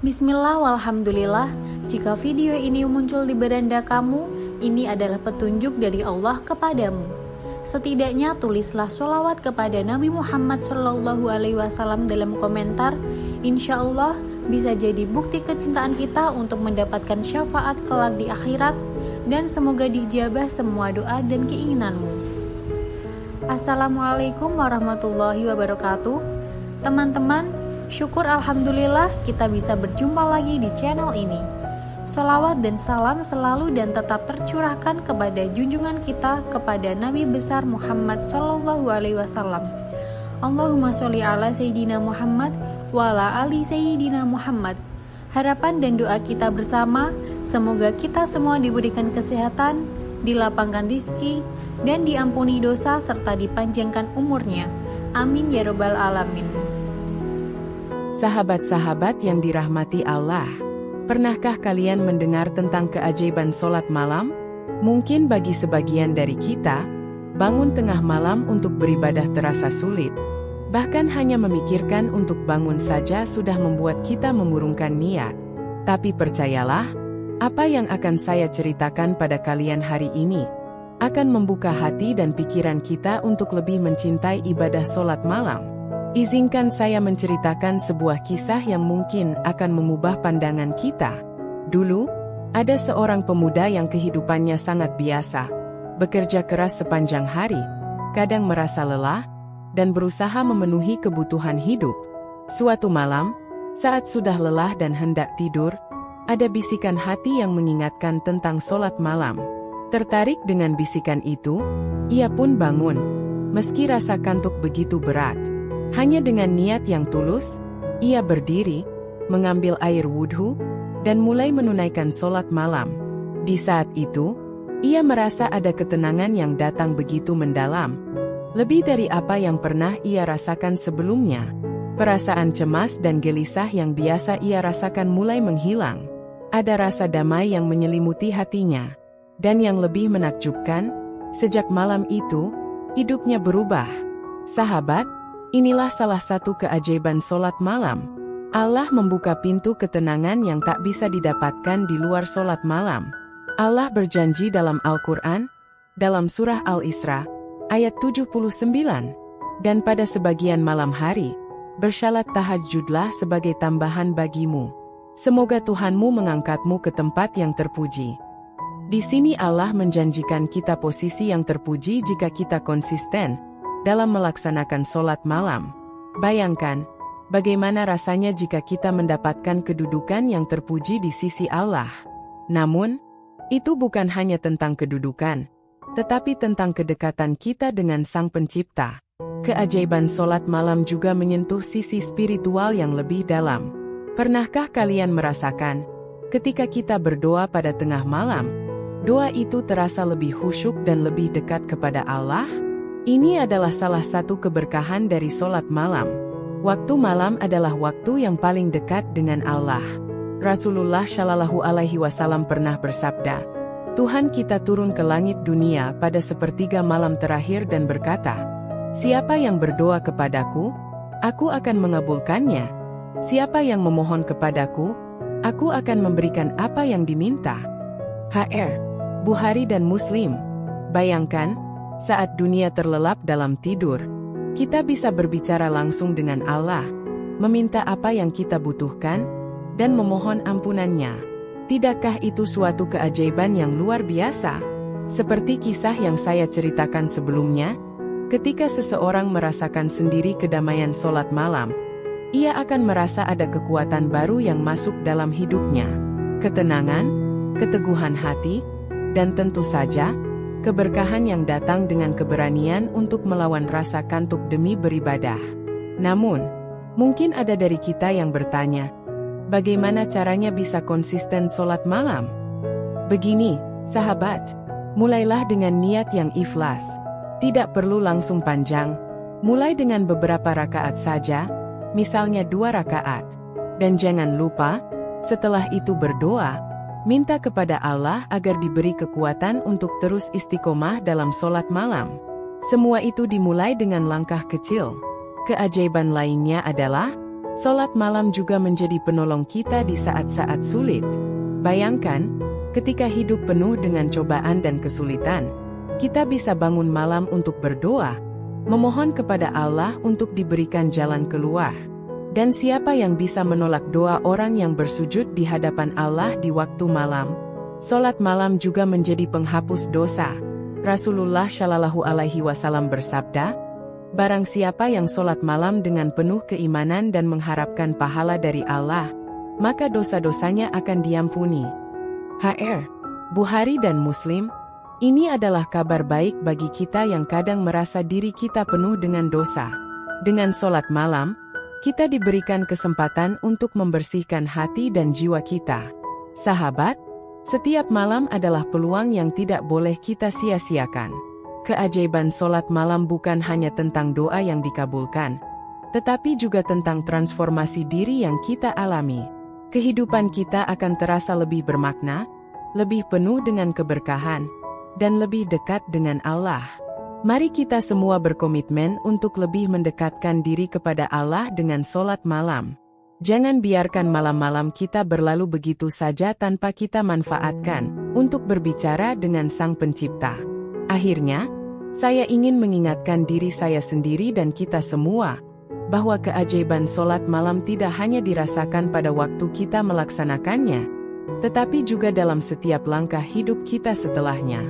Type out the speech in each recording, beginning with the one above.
Bismillah walhamdulillah, jika video ini muncul di beranda kamu, ini adalah petunjuk dari Allah kepadamu. Setidaknya tulislah sholawat kepada Nabi Muhammad SAW dalam komentar. Insya Allah bisa jadi bukti kecintaan kita untuk mendapatkan syafaat kelak di akhirat, dan semoga diijabah semua doa dan keinginanmu. Assalamualaikum warahmatullahi wabarakatuh. Teman-teman, syukur alhamdulillah kita bisa berjumpa lagi di channel ini. Sholawat dan salam selalu dan tetap tercurahkan kepada junjungan kita, kepada Nabi besar Muhammad SAW. Allahumma sholli ala Sayyidina Muhammad wa ala ali Sayyidina Muhammad. Harapan dan doa kita bersama, semoga kita semua diberikan kesehatan, dilapangkan rizki, dan diampuni dosa serta dipanjangkan umurnya. Amin ya robbal alamin. Sahabat-sahabat yang dirahmati Allah, pernahkah kalian mendengar tentang keajaiban sholat malam? Mungkin bagi sebagian dari kita, bangun tengah malam untuk beribadah terasa sulit. Bahkan hanya memikirkan untuk bangun saja sudah membuat kita mengurungkan niat. Tapi percayalah, apa yang akan saya ceritakan pada kalian hari ini akan membuka hati dan pikiran kita untuk lebih mencintai ibadah sholat malam. Izinkan saya menceritakan sebuah kisah yang mungkin akan mengubah pandangan kita. Dulu, ada seorang pemuda yang kehidupannya sangat biasa, bekerja keras sepanjang hari, kadang merasa lelah, dan berusaha memenuhi kebutuhan hidup. Suatu malam, saat sudah lelah dan hendak tidur, ada bisikan hati yang mengingatkan tentang sholat malam. Tertarik dengan bisikan itu, ia pun bangun, meski rasa kantuk begitu berat. Hanya dengan niat yang tulus, ia berdiri, mengambil air wudhu, dan mulai menunaikan sholat malam. Di saat itu, ia merasa ada ketenangan yang datang begitu mendalam, lebih dari apa yang pernah ia rasakan sebelumnya. Perasaan cemas dan gelisah yang biasa ia rasakan mulai menghilang. Ada rasa damai yang menyelimuti hatinya. Dan yang lebih menakjubkan, sejak malam itu, hidupnya berubah. Sahabat, inilah salah satu keajaiban sholat malam. Allah membuka pintu ketenangan yang tak bisa didapatkan di luar sholat malam. Allah berjanji dalam Al-Quran, dalam surah Al-Isra, ayat 79, dan pada sebagian malam hari, bersyalat tahajudlah sebagai tambahan bagimu. Semoga Tuhanmu mengangkatmu ke tempat yang terpuji. Di sini Allah menjanjikan kita posisi yang terpuji jika kita konsisten dalam melaksanakan sholat malam. Bayangkan, bagaimana rasanya jika kita mendapatkan kedudukan yang terpuji di sisi Allah. Namun, itu bukan hanya tentang kedudukan, tetapi tentang kedekatan kita dengan Sang Pencipta. Keajaiban sholat malam juga menyentuh sisi spiritual yang lebih dalam. Pernahkah kalian merasakan, ketika kita berdoa pada tengah malam, doa itu terasa lebih khusyuk dan lebih dekat kepada Allah? Ini adalah salah satu keberkahan dari sholat malam. Waktu malam adalah waktu yang paling dekat dengan Allah. Rasulullah Shallallahu Alaihi Wasallam pernah bersabda, Tuhan kita turun ke langit dunia pada sepertiga malam terakhir dan berkata, siapa yang berdoa kepadaku, aku akan mengabulkannya. Siapa yang memohon kepadaku, aku akan memberikan apa yang diminta. Hr. Bukhari dan Muslim. Bayangkan, saat dunia terlelap dalam tidur, kita bisa berbicara langsung dengan Allah, meminta apa yang kita butuhkan, dan memohon ampunannya. Tidakkah itu suatu keajaiban yang luar biasa? Seperti kisah yang saya ceritakan sebelumnya, ketika seseorang merasakan sendiri kedamaian sholat malam, ia akan merasa ada kekuatan baru yang masuk dalam hidupnya. Ketenangan, keteguhan hati, dan tentu saja, keberkahan yang datang dengan keberanian untuk melawan rasa kantuk demi beribadah. Namun, mungkin ada dari kita yang bertanya, bagaimana caranya bisa konsisten sholat malam? Begini, sahabat, mulailah dengan niat yang ikhlas. Tidak perlu langsung panjang, mulai dengan beberapa rakaat saja, misalnya 2 rakaat. Dan jangan lupa, setelah itu berdoa, minta kepada Allah agar diberi kekuatan untuk terus istiqomah dalam sholat malam. Semua itu dimulai dengan langkah kecil. Keajaiban lainnya adalah, Sholat malam juga menjadi penolong kita di saat-saat sulit. Bayangkan, ketika hidup penuh dengan cobaan dan kesulitan, kita bisa bangun malam untuk berdoa, memohon kepada Allah untuk diberikan jalan keluar. Dan siapa yang bisa menolak doa orang yang bersujud di hadapan Allah di waktu malam? Sholat malam juga menjadi penghapus dosa. Rasulullah Shallallahu Alaihi Wasallam bersabda, "Barang siapa yang sholat malam dengan penuh keimanan dan mengharapkan pahala dari Allah, maka dosa-dosanya akan diampuni." Hr. Bukhari dan Muslim. Ini adalah kabar baik bagi kita yang kadang merasa diri kita penuh dengan dosa. Dengan sholat malam, kita diberikan kesempatan untuk membersihkan hati dan jiwa kita. Sahabat, setiap malam adalah peluang yang tidak boleh kita sia-siakan. Keajaiban sholat malam bukan hanya tentang doa yang dikabulkan, tetapi juga tentang transformasi diri yang kita alami. Kehidupan kita akan terasa lebih bermakna, lebih penuh dengan keberkahan, dan lebih dekat dengan Allah. Mari kita semua berkomitmen untuk lebih mendekatkan diri kepada Allah dengan sholat malam. Jangan biarkan malam-malam kita berlalu begitu saja tanpa kita manfaatkan untuk berbicara dengan Sang Pencipta. Akhirnya, saya ingin mengingatkan diri saya sendiri dan kita semua, bahwa keajaiban sholat malam tidak hanya dirasakan pada waktu kita melaksanakannya, tetapi juga dalam setiap langkah hidup kita setelahnya.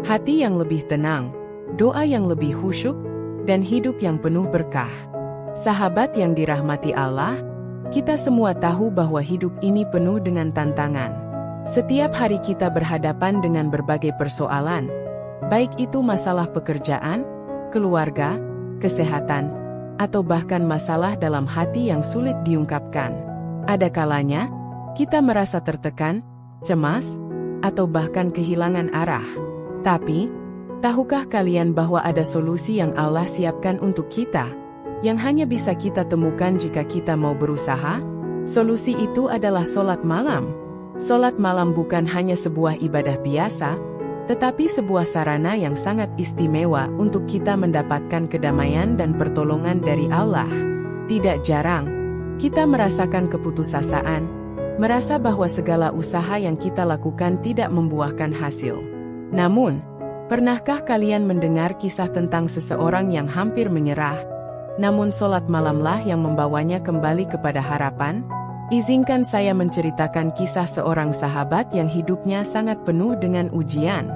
Hati yang lebih tenang, doa yang lebih khusyuk, dan hidup yang penuh berkah. Sahabat yang dirahmati Allah, kita semua tahu bahwa hidup ini penuh dengan tantangan. Setiap hari kita berhadapan dengan berbagai persoalan, baik itu masalah pekerjaan, keluarga, kesehatan, atau bahkan masalah dalam hati yang sulit diungkapkan. Ada kalanya, kita merasa tertekan, cemas, atau bahkan kehilangan arah. Tapi, tahukah kalian bahwa ada solusi yang Allah siapkan untuk kita, yang hanya bisa kita temukan jika kita mau berusaha? Solusi itu adalah sholat malam. Sholat malam bukan hanya sebuah ibadah biasa, tetapi sebuah sarana yang sangat istimewa untuk kita mendapatkan kedamaian dan pertolongan dari Allah. Tidak jarang, kita merasakan keputusasaan, merasa bahwa segala usaha yang kita lakukan tidak membuahkan hasil. Namun, pernahkah kalian mendengar kisah tentang seseorang yang hampir menyerah, namun sholat malamlah yang membawanya kembali kepada harapan? Izinkan saya menceritakan kisah seorang sahabat yang hidupnya sangat penuh dengan ujian.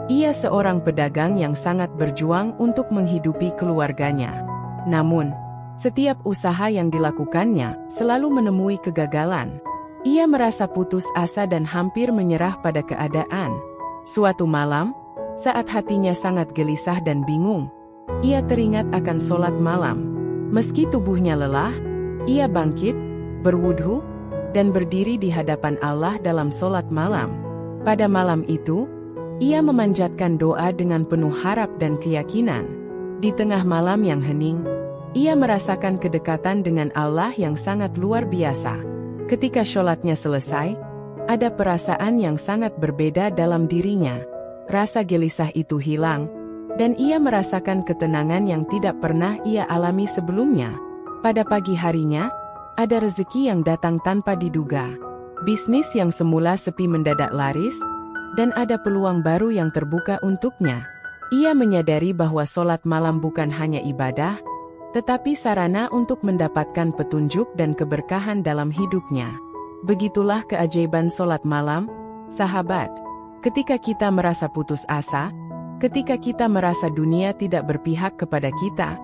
Ia seorang pedagang yang sangat berjuang untuk menghidupi keluarganya. Namun, setiap usaha yang dilakukannya selalu menemui kegagalan. Ia merasa putus asa dan hampir menyerah pada keadaan. Suatu malam, saat hatinya sangat gelisah dan bingung, ia teringat akan sholat malam. Meski tubuhnya lelah, ia bangkit, berwudhu, dan berdiri di hadapan Allah dalam sholat malam. Pada malam itu, ia memanjatkan doa dengan penuh harap dan keyakinan. Di tengah malam yang hening, ia merasakan kedekatan dengan Allah yang sangat luar biasa. Ketika sholatnya selesai, ada perasaan yang sangat berbeda dalam dirinya. Rasa gelisah itu hilang, dan ia merasakan ketenangan yang tidak pernah ia alami sebelumnya. Pada pagi harinya, ada rezeki yang datang tanpa diduga. Bisnis yang semula sepi mendadak laris, dan ada peluang baru yang terbuka untuknya. Ia menyadari bahwa sholat malam bukan hanya ibadah, tetapi sarana untuk mendapatkan petunjuk dan keberkahan dalam hidupnya. Begitulah keajaiban sholat malam, sahabat. Ketika kita merasa putus asa, ketika kita merasa dunia tidak berpihak kepada kita,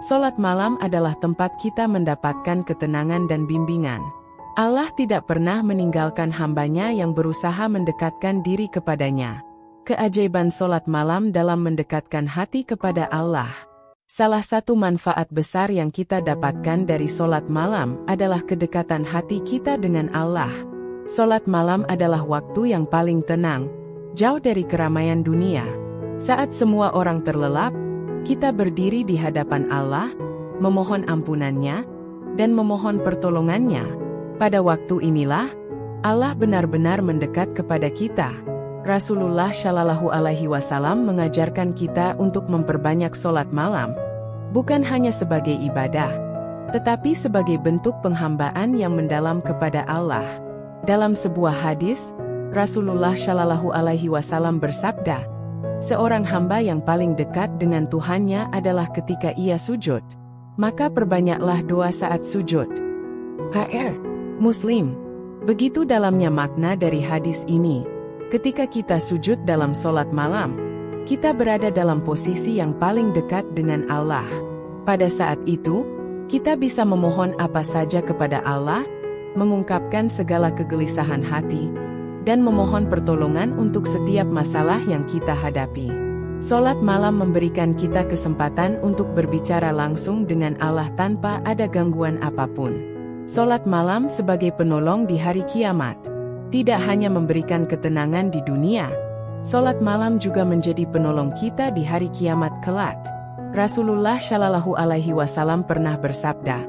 sholat malam adalah tempat kita mendapatkan ketenangan dan bimbingan. Allah tidak pernah meninggalkan hambanya yang berusaha mendekatkan diri kepadanya. Keajaiban sholat malam dalam mendekatkan hati kepada Allah. Salah satu manfaat besar yang kita dapatkan dari sholat malam adalah kedekatan hati kita dengan Allah. Sholat malam adalah waktu yang paling tenang, jauh dari keramaian dunia. Saat semua orang terlelap, kita berdiri di hadapan Allah, memohon ampunannya, dan memohon pertolongannya. Pada waktu inilah, Allah benar-benar mendekat kepada kita. Rasulullah Shallallahu Alaihi Wasallam mengajarkan kita untuk memperbanyak sholat malam, bukan hanya sebagai ibadah, tetapi sebagai bentuk penghambaan yang mendalam kepada Allah. Dalam sebuah hadis, Rasulullah Shallallahu Alaihi Wasallam bersabda, seorang hamba yang paling dekat dengan Tuhannya adalah ketika ia sujud. Maka perbanyaklah doa saat sujud. HR. Muslim. Begitu dalamnya makna dari hadis ini. Ketika kita sujud dalam sholat malam, kita berada dalam posisi yang paling dekat dengan Allah. Pada saat itu, kita bisa memohon apa saja kepada Allah, mengungkapkan segala kegelisahan hati, dan memohon pertolongan untuk setiap masalah yang kita hadapi. Sholat malam memberikan kita kesempatan untuk berbicara langsung dengan Allah tanpa ada gangguan apapun. Sholat malam sebagai penolong di hari kiamat. Tidak hanya memberikan ketenangan di dunia, sholat malam juga menjadi penolong kita di hari kiamat kelak. Rasulullah Shallallahu Alaihi Wasallam pernah bersabda,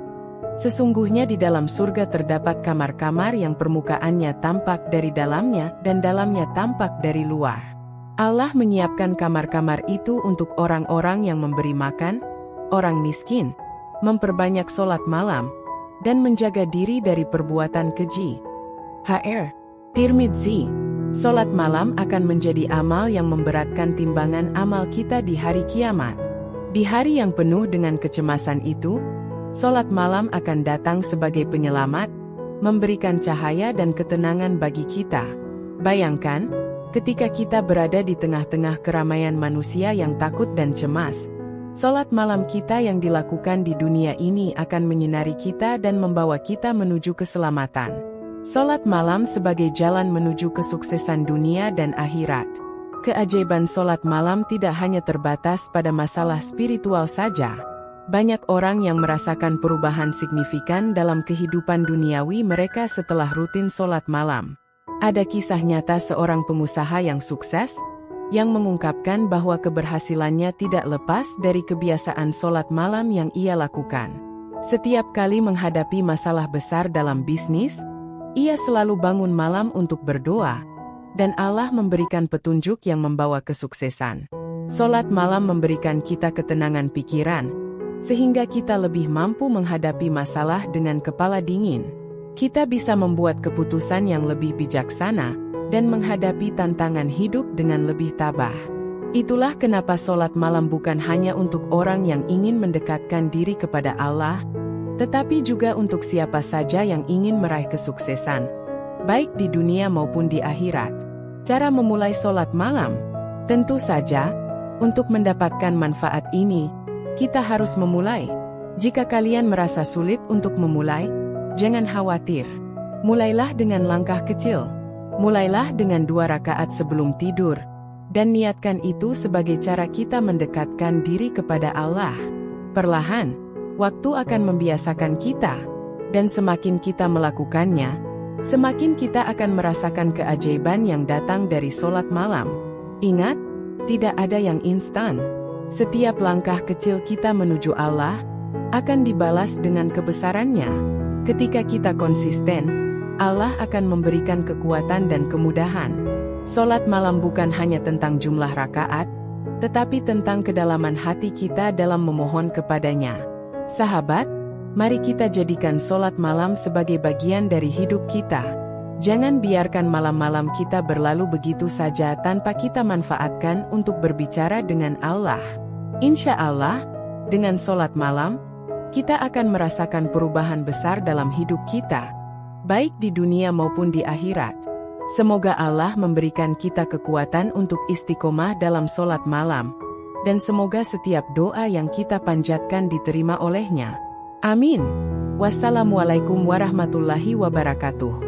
sesungguhnya di dalam surga terdapat kamar-kamar yang permukaannya tampak dari dalamnya dan dalamnya tampak dari luar. Allah menyiapkan kamar-kamar itu untuk orang-orang yang memberi makan, orang miskin, memperbanyak sholat malam, dan menjaga diri dari perbuatan keji. HR. Tirmidzi. Sholat malam akan menjadi amal yang memberatkan timbangan amal kita di hari kiamat. Di hari yang penuh dengan kecemasan itu, sholat malam akan datang sebagai penyelamat, memberikan cahaya dan ketenangan bagi kita. Bayangkan, ketika kita berada di tengah-tengah keramaian manusia yang takut dan cemas, sholat malam kita yang dilakukan di dunia ini akan menyinari kita dan membawa kita menuju keselamatan. Sholat malam sebagai jalan menuju kesuksesan dunia dan akhirat. Keajaiban sholat malam tidak hanya terbatas pada masalah spiritual saja. Banyak orang yang merasakan perubahan signifikan dalam kehidupan duniawi mereka setelah rutin sholat malam. Ada kisah nyata seorang pengusaha yang sukses, yang mengungkapkan bahwa keberhasilannya tidak lepas dari kebiasaan sholat malam yang ia lakukan. Setiap kali menghadapi masalah besar dalam bisnis, ia selalu bangun malam untuk berdoa, dan Allah memberikan petunjuk yang membawa kesuksesan. Sholat malam memberikan kita ketenangan pikiran, sehingga kita lebih mampu menghadapi masalah dengan kepala dingin. Kita bisa membuat keputusan yang lebih bijaksana, dan menghadapi tantangan hidup dengan lebih tabah. Itulah kenapa sholat malam bukan hanya untuk orang yang ingin mendekatkan diri kepada Allah, tetapi juga untuk siapa saja yang ingin meraih kesuksesan, baik di dunia maupun di akhirat. Cara memulai sholat malam, tentu saja, untuk mendapatkan manfaat ini, kita harus memulai. Jika kalian merasa sulit untuk memulai, jangan khawatir. Mulailah dengan langkah kecil. Mulailah dengan 2 rakaat sebelum tidur, dan niatkan itu sebagai cara kita mendekatkan diri kepada Allah. Perlahan, waktu akan membiasakan kita, dan semakin kita melakukannya, semakin kita akan merasakan keajaiban yang datang dari sholat malam. Ingat, tidak ada yang instan. Setiap langkah kecil kita menuju Allah akan dibalas dengan kebesarannya. Ketika kita konsisten, Allah akan memberikan kekuatan dan kemudahan. Sholat malam bukan hanya tentang jumlah rakaat, tetapi tentang kedalaman hati kita dalam memohon kepadanya. Sahabat, mari kita jadikan sholat malam sebagai bagian dari hidup kita. Jangan biarkan malam-malam kita berlalu begitu saja tanpa kita manfaatkan untuk berbicara dengan Allah. Insya Allah, dengan sholat malam, kita akan merasakan perubahan besar dalam hidup kita, baik di dunia maupun di akhirat. Semoga Allah memberikan kita kekuatan untuk istiqomah dalam sholat malam, dan semoga setiap doa yang kita panjatkan diterima olehnya. Amin. Wassalamualaikum warahmatullahi wabarakatuh.